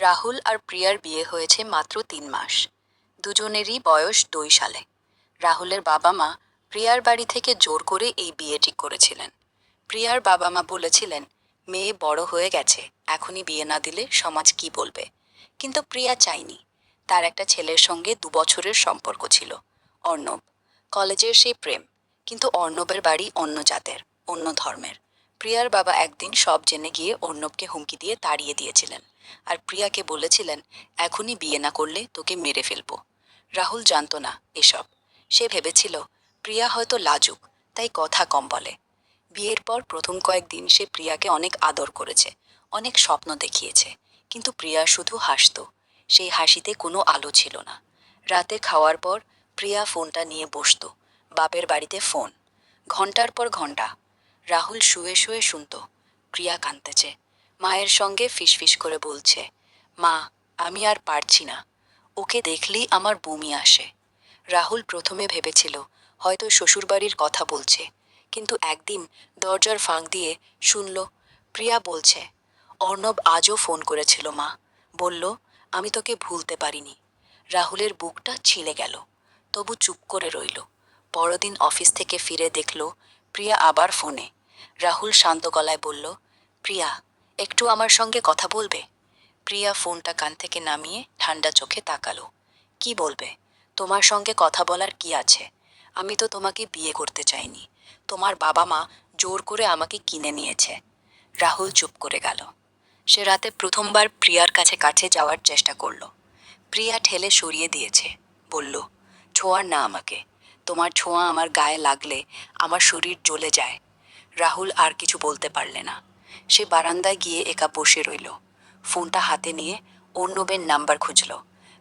রাহুল আর প্রিয়ার বিয়ে হয়েছে মাত্র 3 মাস। দুজনেরই বয়স 2 সালে। রাহুলের বাবা মা প্রিয়ার বাড়ি থেকে জোর করে এই বিয়ে ঠিক করেছিলেন। প্রিয়ার বাবা মা বলেছিলেন, মেয়ে বড় হয়ে গেছে, এখনই বিয়ে না দিলে সমাজ কি বলবে। কিন্তু প্রিয়া চায়নি। তার একটা ছেলের সঙ্গে 2 বছরের সম্পর্ক ছিল, অর্ণব। কলেজের সেই প্রেম। কিন্তু অর্ণবের বাড়ি অন্য জাতের, অন্য ধর্মের। প্রিয়ার বাবা একদিন সব জেনে গিয়ে অর্ণবকে হুমকি দিয়ে তাড়িয়ে দিয়েছিলেন। আর প্রিয়াকে বলেছিলেন, এখনই বিয়ে না করলে তোকে মেরে ফেলবো। রাহুল জানতো না এসব। সে ভেবেছিল প্রিয়া হয়তো লাজুক, তাই কথা কম বলে। বিয়ের পর প্রথম কয়েকদিন সে প্রিয়াকে অনেক আদর করেছে, অনেক স্বপ্ন দেখিয়েছে। কিন্তু প্রিয়া শুধু হাসতো। সেই হাসিতে কোনো আলো ছিল না। রাতে খাওয়ার পর প্রিয়া ফোনটা নিয়ে বসতো। বাপের বাড়িতে ফোন। ঘন্টার পর ঘন্টা। রাহুল শুয়ে শুয়ে শুনত প্রিয়া কাঁদতেছে। মায়ের সঙ্গে ফিসফিস করে বলছে, মা, আমি আর পারছি না। ওকে দেখলেই আমার বমি আসে। রাহুল প্রথমে ভেবেছিল হয়তো শ্বশুরবাড়ির কথা বলছে। কিন্তু একদিন দরজার ফাঁক দিয়ে শুনল প্রিয়া বলছে, অর্ণব আজও ফোন করেছিল মা, বলল আমি তোকে ভুলতে পারিনি। রাহুলের বুকটা ছিলে গেল, তবু চুপ করে রইল। পরদিন অফিস থেকে ফিরে দেখল প্রিয়া আবার ফোনে। রাহুল শান্ত গলায় বলল, প্রিয়া, একটু আমার সঙ্গে কথা বলবে? প্রিয়া ফোনটা কান থেকে নামিয়ে ঠান্ডা চোখে তাকালো। কি বলবে? তোমার সঙ্গে কথা বলার কি আছে? আমি তো তোমাকে বিয়ে করতে চাইনি। তোমার বাবা মা জোর করে আমাকে কিনে নিয়েছে। রাহুল চুপ করে গেল। সে রাতে প্রথমবার প্রিয়ার কাছে কাছে যাওয়ার চেষ্টা করল। প্রিয়া ঠেলে সরিয়ে দিয়েছে, বলল, ছোঁয়ার না আমাকে। তোমার ছোঁয়া আমার গায়ে লাগলে আমার শরীর জ্বলে যায়। রাহুল আর কিছু বলতে পারলে না। সে বারান্দায় গিয়ে একা বসে রইল। ফোনটা হাতে নিয়ে অর্ণবের নাম্বার খুঁজল।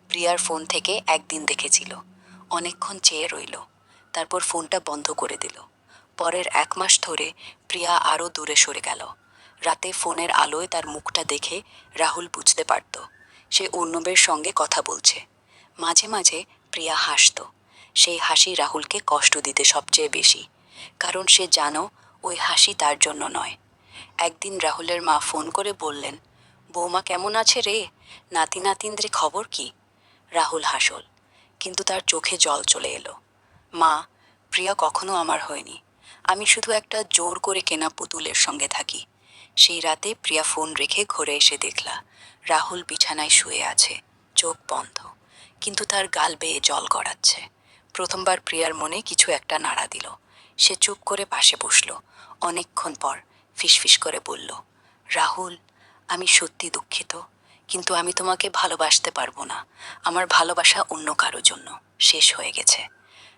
প্রিয়ার ফোন থেকে একদিন দেখেছিল। অনেকক্ষণ চেয়ে রইল, তারপর ফোনটা বন্ধ করে দিল। পরের 1 মাস ধরে প্রিয়া আরও দূরে সরে গেল। রাতে ফোনের আলোয় তার মুখটা দেখে রাহুল বুঝতে পারত সে অর্ণবের সঙ্গে কথা বলছে। মাঝে মাঝে প্রিয়া হাসত। সেই হাসি রাহুলকে কষ্ট দিতে সবচেয়ে বেশি, কারণ সে জানো ওই হাসি তার জন্য নয়। একদিন রাহুলের মা ফোন করে বললেন, বৌমা কেমন আছে রে? নাতি নাতিনদের খবর কি? রাহুল হাসল, কিন্তু তার চোখে জল চলে এলো। মা, প্রিয়া কখনো আমার হয়নি। আমি শুধু একটা জোর করে কেনা পুতুলের সঙ্গে থাকি। সেই রাতে প্রিয়া ফোন রেখে ঘরে এসে দেখলা রাহুল বিছানায় শুয়ে আছে, চোখ বন্ধ, কিন্তু তার গাল বেয়ে জল গড়াচ্ছে। প্রথমবার প্রিয়ার মনে কিছু একটা নাড়া দিল। সে চুপ করে পাশে বসল। অনেকক্ষণ পর ফিসফিস করে বলল, রাহুল, আমি সত্যি দুঃখিত, কিন্তু আমি তোমাকে ভালোবাসতে পারবো না। আমার ভালোবাসা অন্য কারো জন্য শেষ হয়ে গেছে।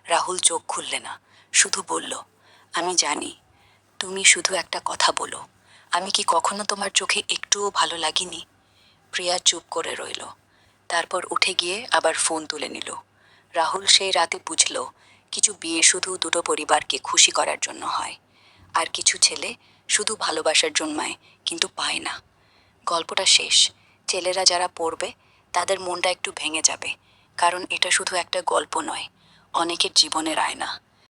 রাহুল চোখ খুললে না, শুধু বলল, আমি জানি। তুমি শুধু একটা কথা বলো, আমি কি কখনো তোমার চোখে একটুও ভালো লাগিনি? প্রিয়া চুপ করে রইল। তারপর উঠে গিয়ে আবার ফোন তুলে নিল। রাহুল সেই রাতে বুঝল, কিছু বিয়ে শুধু দুটো পরিবারকে খুশি করার জন্য হয়, আর কিছু ছেলে শুধু ভালোবাসার জন্মায় কিন্তু পায় না। গল্পটা শেষ। ছেলেরা যারা পড়বে তাদের মনটা একটু ভেঙে যাবে, কারণ এটা শুধু একটা গল্প নয়, অনেকের জীবনের আয়না।